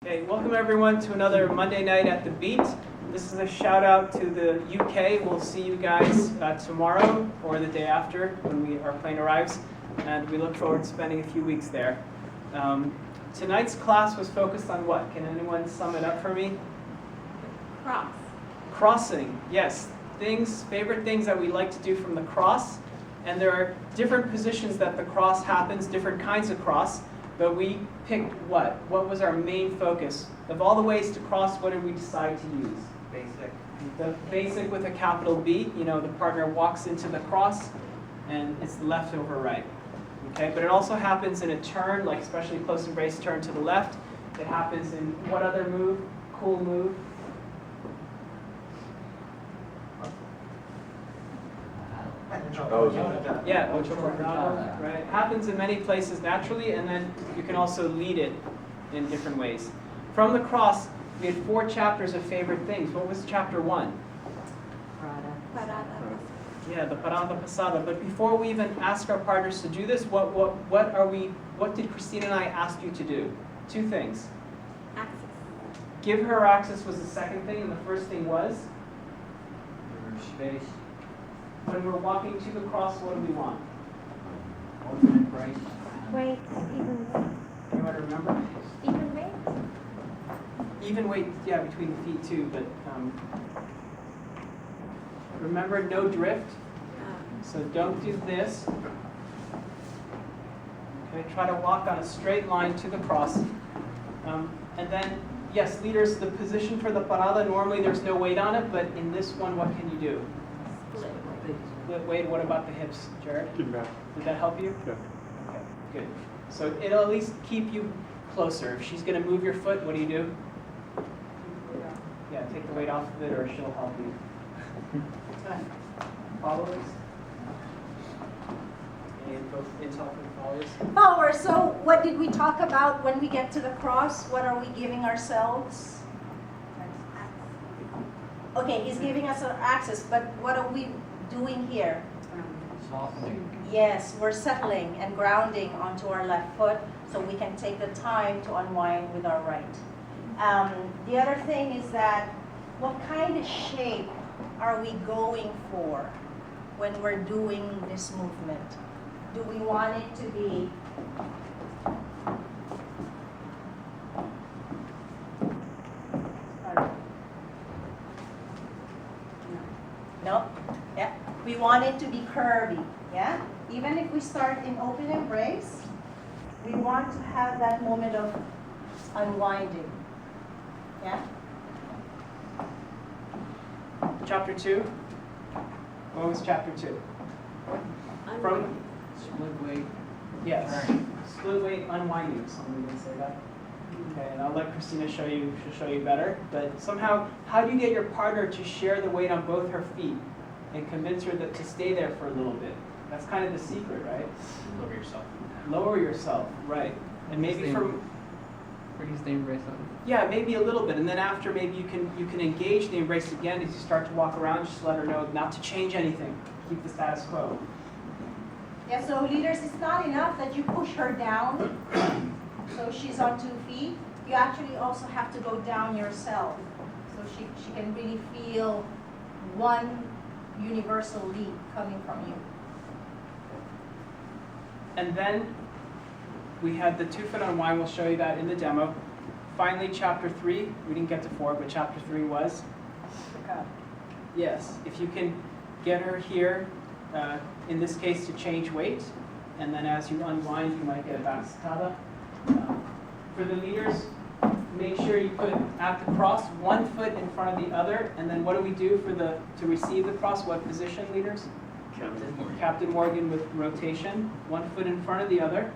Okay, welcome everyone to another Monday night at the Beat. This is a shout out to the UK. We'll see you guys tomorrow or the day after when our plane arrives, and we look forward to spending a few weeks there. Tonight's class was focused on what? Can anyone sum it up for me? Cross. Crossing, yes. Favorite things that we like to do from the cross. And there are different positions that the cross happens, different kinds of cross. But we picked what? What was our main focus? Of all the ways to cross, what did we decide to use? Basic. The basic with a capital B. You know, the partner walks into the cross, and it's the left over right. Okay, but it also happens in a turn, like especially close embrace turn to the left. It happens in what other move? Cool move. Yeah, ocho cortado, right? It happens in many places naturally, and then you can also lead it in different ways. From the cross, we had 4 chapters of favorite things. What was chapter 1? Parada. Yeah, the parada pasada. But before we even ask our partners to do this, what did Cristina and I ask you to do? 2 things. Axis. Give her access was the second thing, and the first thing was? Space. When we're walking to the cross, what do we want? Open embrace. Weight. Even weight. Anyone remember? Even weight. Even weight, yeah, between the feet too, but remember no drift. So don't do this. Okay, try to walk on a straight line to the cross. And then, yes, leaders, the position for the parada, normally there's no weight on it, but in this one, what can you do? Split. Split weight, what about the hips, Jared? Get back. Did that help you? Yeah. Okay, good. So it'll at least keep you closer. If she's going to move your foot, what do you do? Yeah, take the weight off of it, or she'll help you. Follow us. And both intel and followers. Followers, so what did we talk about when we get to the cross? What are we giving ourselves? Okay, he's giving us our access, but what are we doing here? Softening. Yes, we're settling and grounding onto our left foot so we can take the time to unwind with our right. The other thing is that what kind of shape are we going for when we're doing this movement? Do we want it to be no? Yeah. We want it to be curvy, yeah? Even if we start in open embrace, we want to have that moment of unwinding, yeah? Chapter 2. What was chapter 2? From Split weight. yes, Turn. split weight unwinding. Someone didn't say that. Okay, and I'll let Cristina show you. She'll show you better. But somehow, how do you get your partner to share the weight on both her feet and convince her to stay there for a little bit? That's kind of the secret, right? Lower yourself. Lower yourself, right? And maybe from Release the embrace on. yeah, maybe a little bit, and then after maybe you can engage the embrace again as you start to walk around. Just let her know not to change anything. Keep the status quo. Yeah, so leaders, it's not enough that you push her down so she's on 2 feet. You actually also have to go down yourself so she can really feel one universal lead coming from you. And then we had the 2-foot unwind. We'll show you that in the demo. Finally, chapter 3. We didn't get to 4, but chapter 3 was? Yes, if you can get her here, in this case to change weight, and then as you unwind, you might get a back sacada. For the leaders, make sure you put at the cross 1 foot in front of the other, and then what do we do to receive the cross? What position, leaders? Captain Morgan with rotation, 1 foot in front of the other,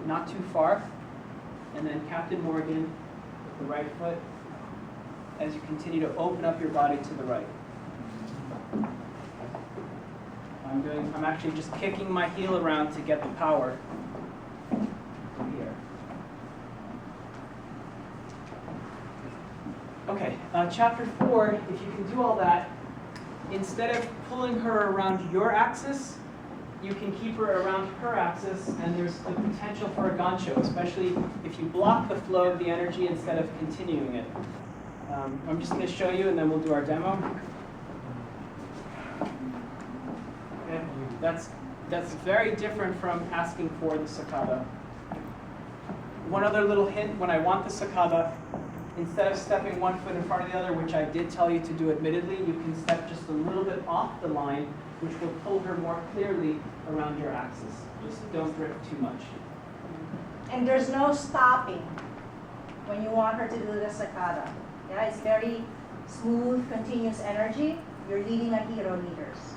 not too far, and then Captain Morgan with the right foot as you continue to open up your body to the right. I'm actually just kicking my heel around to get the power from here. Okay, chapter 4, if you can do all that, instead of pulling her around your axis, you can keep her around her axis, and there's the potential for a gancho, especially if you block the flow of the energy instead of continuing it. I'm just going to show you, and then we'll do our demo. Okay. That's very different from asking for the sacada. One other little hint, when I want the sacada, instead of stepping one foot in front of the other, which I did tell you to do admittedly, you can step just a little bit off the line, which will pull her more clearly around your axis. Just don't drift too much. And there's no stopping when you want her to do the sacada. Yeah, it's very smooth, continuous energy. You're leading a hero leaders.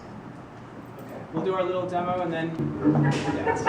Okay. We'll do our little demo and then dance.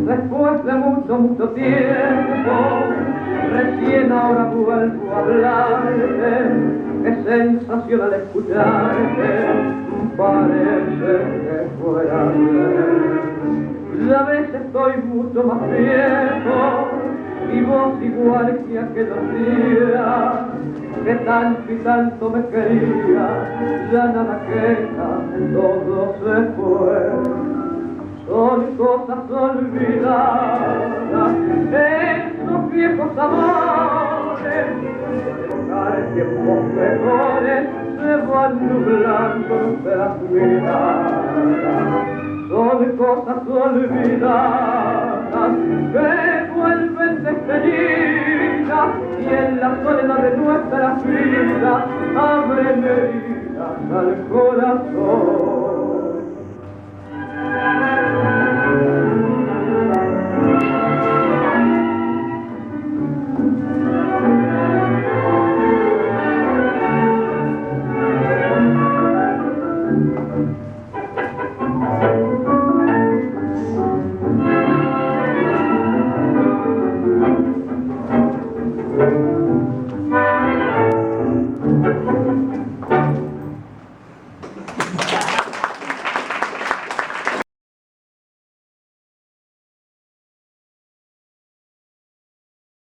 Después de mucho, mucho tiempo, recién ahora vuelvo a hablarte, qué sensación al escucharte, parece que fuera ayer. Ya ves, estoy mucho más viejo, y vos igual que aquellos días, que tanto y tanto me quería, ya nada queda, todo se fue. Son cosas olvidadas, esos viejos amores, evocar tiempos mejores, se van nublando nuestras miradas. Son cosas olvidadas, que vuelven despedidas, y en la soledad de nuestras vidas abren heridas al corazón.